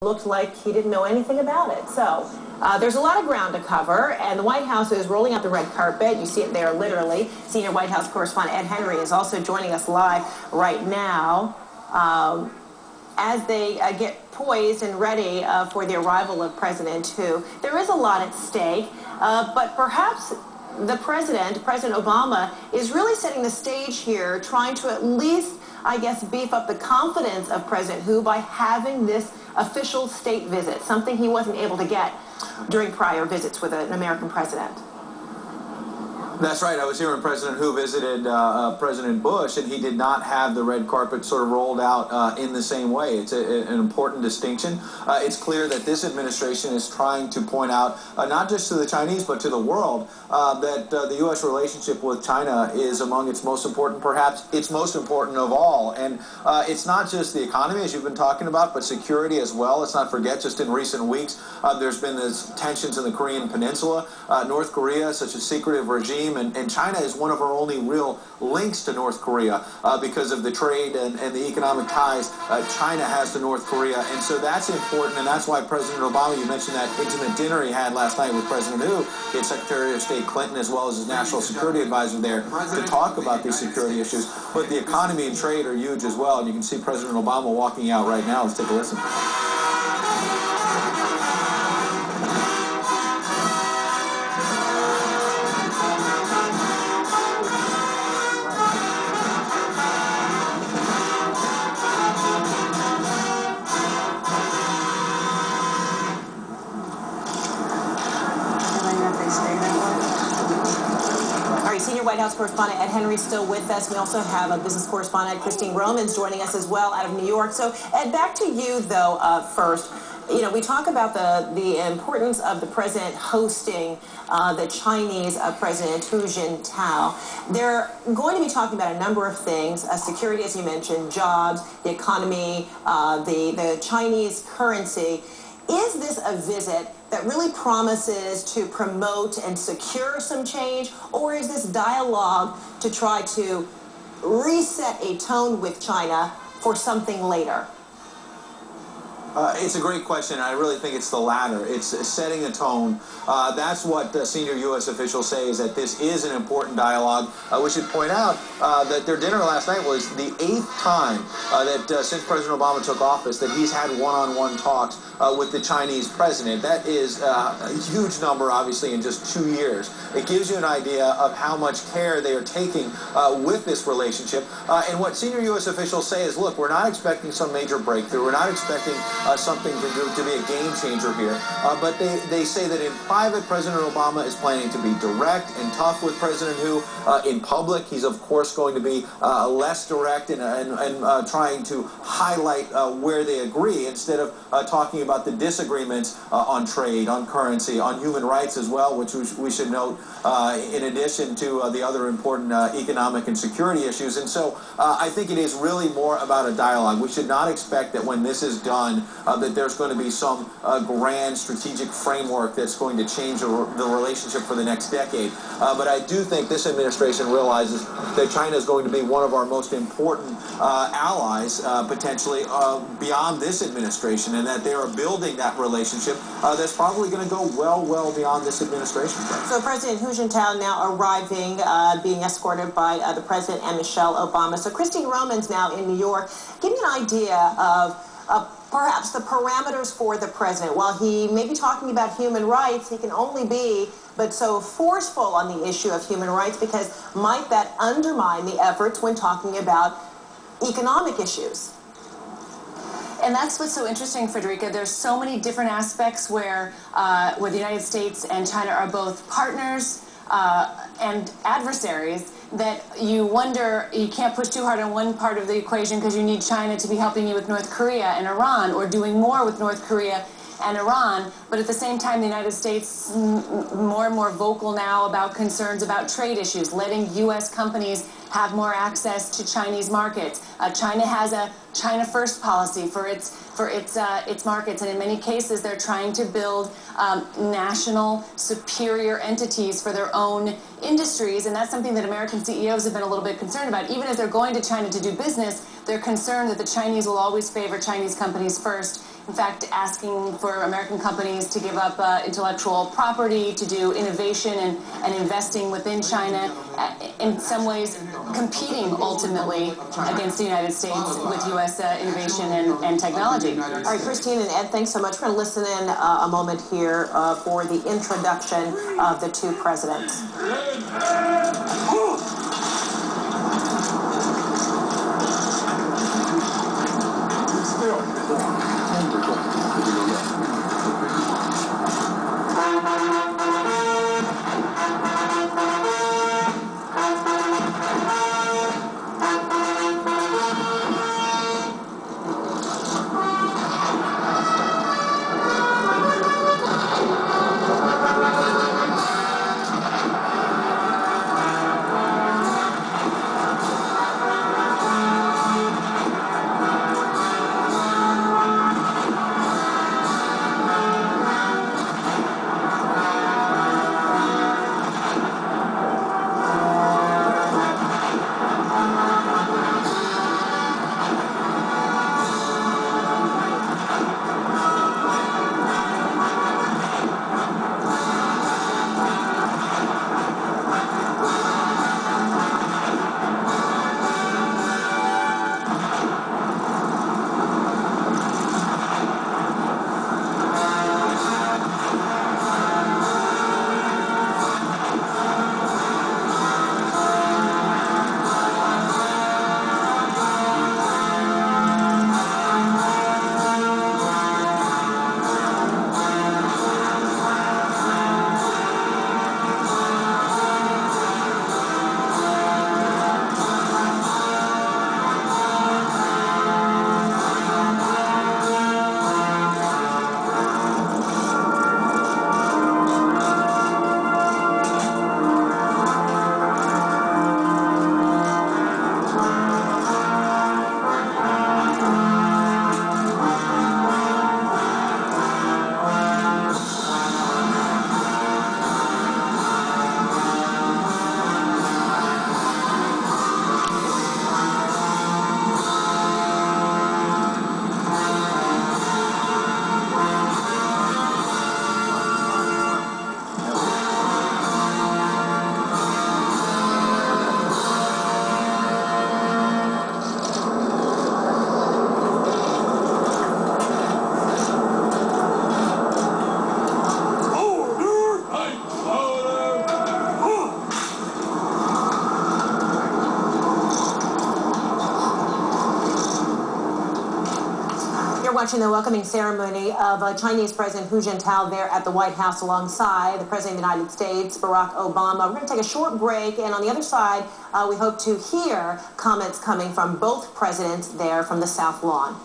looked like he didn't know anything about it. So there's a lot of ground to cover, and the White House is rolling out the red carpet. You see it there literally. Senior White House correspondent Ed Henry is also joining us live right now as they get poised and ready for the arrival of President Hu. There is a lot at stake, but perhaps the President Obama, is really setting the stage here, trying to at least, I guess, beef up the confidence of President Hu by having this official state visit, something he wasn't able to get during prior visits with an American president. That's right. I was here when President Hu visited President Bush, and he did not have the red carpet sort of rolled out in the same way. It's an important distinction. It's clear that this administration is trying to point out, not just to the Chinese, but to the world, that the U.S. relationship with China is among its most important, perhaps its most important of all. And it's not just the economy, as you've been talking about, but security as well. Let's not forget, just in recent weeks, there's been this tensions in the Korean Peninsula. North Korea, such a secretive regime, and China is one of our only real links to North Korea because of the trade and the economic ties China has to North Korea. And so that's important, and that's why President Obama, you mentioned that intimate dinner he had last night with President Hu, he had Secretary of State Clinton as well as his national security advisor there to talk about these security issues. But the economy and trade are huge as well, and you can see President Obama walking out right now. Let's take a listen. Senior White House correspondent Ed Henry still with us. We also have a business correspondent, Christine Romans, joining us as well out of New York. So, Ed, back to you, though, first. You know, we talk about the importance of the president hosting the Chinese President Hu Jintao. They're going to be talking about a number of things, security, as you mentioned, jobs, the economy, the Chinese currency. Is this a visit that really promises to promote and secure some change, or is this dialogue to try to reset a tone with China for something later? It's a great question. I really think it's the latter. It's setting a tone. That's what senior U.S. officials say, is that this is an important dialogue. We should point out that their dinner last night was the 8th time that since President Obama took office that he's had one-on-one talks with the Chinese president. That is a huge number, obviously, in just 2 years. It gives you an idea of how much care they are taking with this relationship. And what senior U.S. officials say is, look, we're not expecting some major breakthrough. We're not expecting something to be a game changer here. But they say that in private, President Obama is planning to be direct and tough with President Hu. In public, he's of course going to be less direct and trying to highlight where they agree instead of talking about the disagreements on trade, on currency, on human rights as well, which we should note in addition to the other important economic and security issues. And so I think it is really more about a dialogue. We should not expect that when this is done that there's going to be some grand strategic framework that's going to change the relationship for the next decade. But I do think this administration realizes that China is going to be one of our most important allies, potentially, beyond this administration, and that they are building that relationship that's probably going to go well beyond this administration. So President Hu Jintao now arriving, being escorted by the President and Michelle Obama. So Christine Romans now in New York. Give me an idea of perhaps the parameters for the president. While he may be talking about human rights, he can only be but so forceful on the issue of human rights, because might that undermine the efforts when talking about economic issues? And that's what's so interesting, Frederica. There's so many different aspects where the United States and China are both partners and adversaries, that you wonder, you can't push too hard on one part of the equation because you need China to be helping you with North Korea and Iran, or doing more with North Korea and Iran. But at the same time, the United States more and more vocal now about concerns about trade issues, letting U.S. companies have more access to Chinese markets. China has a China First policy for its markets, and in many cases they're trying to build national superior entities for their own industries, and that's something that American CEOs have been a little bit concerned about. Even as they're going to China to do business, they're concerned that the Chinese will always favor Chinese companies first in fact, asking for American companies to give up intellectual property, to do innovation and investing within China, in some ways competing ultimately against the United States with U.S. innovation and technology. All right, Christine and Ed, thanks so much. We're going to listen in a moment here for the introduction of the two presidents. Watching the welcoming ceremony of Chinese President Hu Jintao there at the White House alongside the President of the United States, Barack Obama. We're going to take a short break, and on the other side, we hope to hear comments coming from both presidents there from the South Lawn.